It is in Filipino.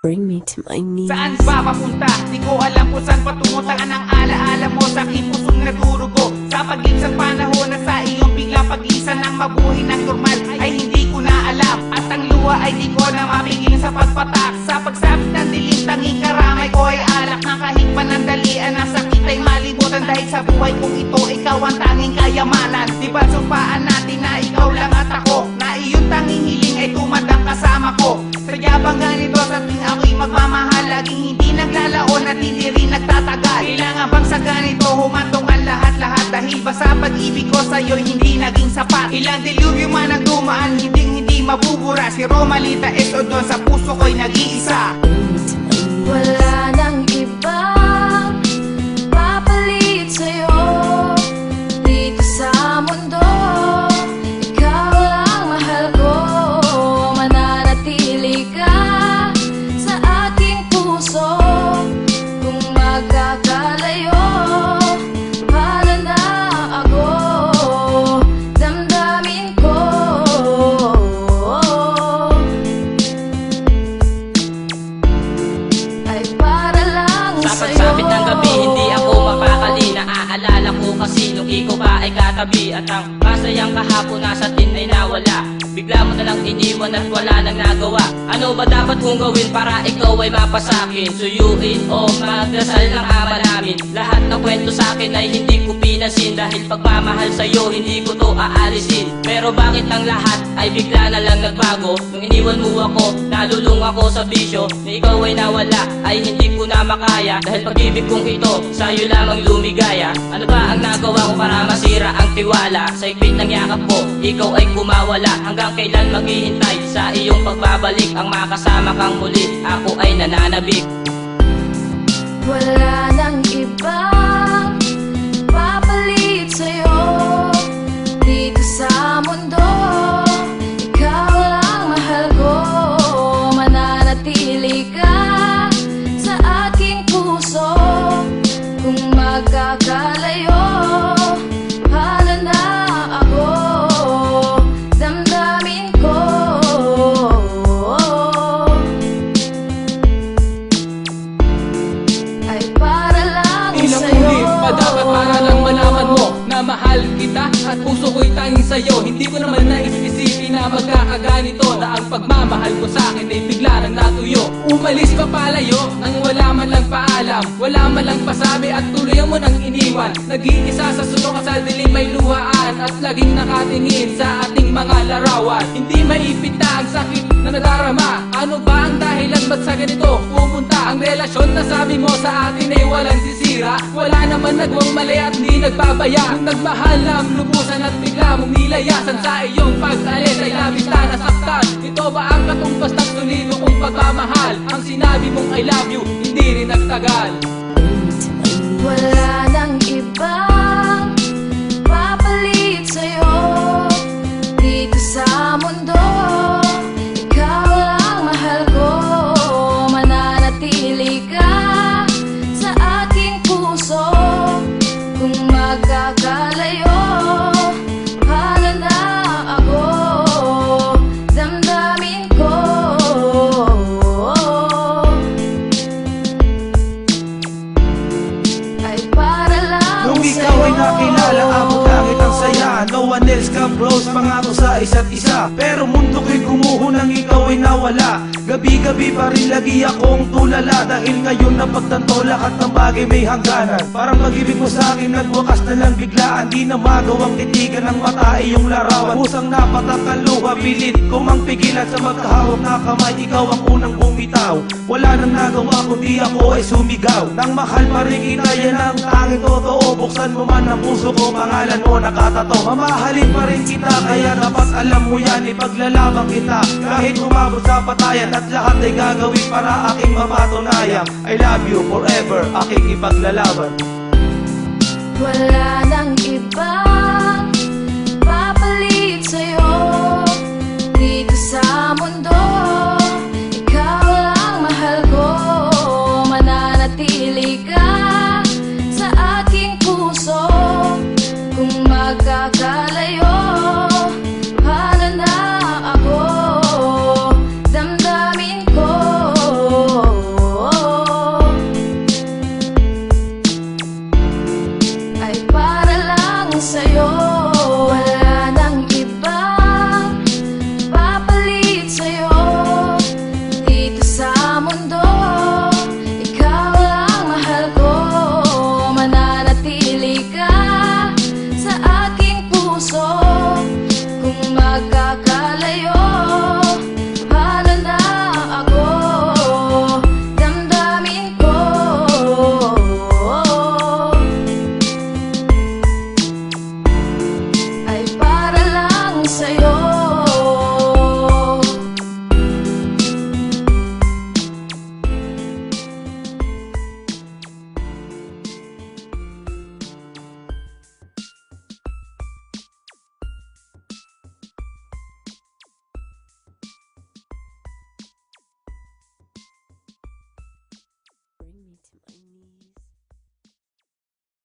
Bring me to my knees. Saan ba papunta? Di ko alam kung saan patungutan ang alaala mo sa aking pusong naturugo. Sa pagliksang panahon na sa iyong biglang pag-isa ng mabuhay ng normal ay hindi ko na alam. At ang luha ay di ko na mapigil sa pagpatak. Sa pagsabit ng dilim, tanging karamay ko ay alak ng kahit panandalian. Ang sakit ay malibutan dahil sa buhay kong ito, ikaw ang tanging kayamanan. Di ba sumpaan natin na ikaw lang at ako, na iyong tanging hiling ay tumadang kasama ko. Sadya bang ganito sa tuwing ako'y magmamahal, laging hindi naglalaon at hindi rin nagtatagal. Kailangan bang sa ganito humantong ang lahat-lahat, dahil ba sa pag-ibig ko sa'yo'y hindi naging sapat? Ilang dilubyo man ang dumaan, hindi mabubura. Si Romalita Esodon sa puso ko'y nag-iisa. Wala nang ibang papalit sa'yo dito sa mundo. Ikaw lang mahal ko, mananatili ka sa aking puso. Kung magkakalayo, paano na ako, damdamin ko. Ay para lang Sa sa'yo. pagsapit ng gabi, hindi ako mapakali. Naaalala ko kasi nung ikaw pa ay katabi. At ang masayang kahapon nasa tin ay nawala. Bigla mo na lang iniwan at wala nang nagawa. Ano ba dapat kong gawin para ikaw ay mapasakin? Suyuin o magdasal ng ama namin. Lahat ng kwento sa'kin ay hindi ko pinasin, dahil pagmamahal sa'yo hindi ko to aalisin. Pero bakit ang lahat ay bigla na lang nagbago? Nung iniwan mo ako, nalulung ako sa bisyo. Na ikaw ay nawala ay hindi ko na makaya, dahil pag-ibig kong ito sa'yo lamang lumigaya. Ano ba ang nagawa ko para masira ang tiwala? Sa ikpit ng yakap ko, ikaw ay kumawala. Hanggang kailan maghihintay sa iyong pagbabalik? Ang makasama kang muli, ako ay nananabik. Wala nang ibang papalit sa'yo dito sa mundo. Ikaw lang mahal ko, mananatili ka sa aking puso. Kung magkakalayo, paano na ako, damdamin ko. Ay para lang Ilang sa'yo. ulit pa dapat para lang malaman mo na mahal kita at puso ko'y tanging sa'yo. Hindi ko naman naisisipin na magkakaganito, na ang pagmamahal ko sa'kin ay bigla nang natuyo. Umalis pa palayo nang wala man lang paalam, wala man lang pasabi at tuluyan mo nang iniwan. Nag-iisa sa sulok at sa dilim may luhaan, at laging nakatingin sa ating mga larawan. Hindi maipita ang sakit na nadarama. Ano ba ang dahilan ba't sa ganito pupunta ang relasyon na sabi mo sa atin ay walang sisira? Wala naman nagwang mali at di nagbabaya. Nung nagmahal na ang lubusan at bigla mong nilayasan, sa iyong pag-alis ay labis na nasaktan. Ito ba ang katumbas ng solido kong pagmamahal? Ang sinabi mong I love you, hindi rin nagtagal. Wala nang ibang papalit sa'yo dito sa mundo. Ikaw lang mahal ko, mananatili ka sa aking puso. Kung magkakalayo, paano na ako, damdamin ko. Ay para lang Nung ikaw ay nakilala, abot langit ang saya. No one else can close, pangako sa isa't isa. Pero mundo ko'y gumuho nang ikaw ay nawala. Gabi-gabi pa rin lagi akong tulala, dahil ngayon napagtanto lahat ng bagay may hangganan. Parang pag-ibig mo sa'kin nagwakas na lang biglaan, di na magawang titigan ng mata iyong larawan. Pusang napatak ang luha, pilit ko mang pigilan sa magkahawak na kamay. Ikaw ang unang bumitaw, wala nang nagawa kundi ako ay sumigaw. Nang mahal pa rin kita, yan ang tanging totoo. Buksan mo man ang puso ko, pangalan mo nakatato. Mamahalin pa rin kita, kaya dapat alam mo yan, ipaglalaban kita. Kahit umabot sa patayan, at lahat ay gagawin para aking mapatunayan. I love you forever, aking ipaglalaban. wala nang iba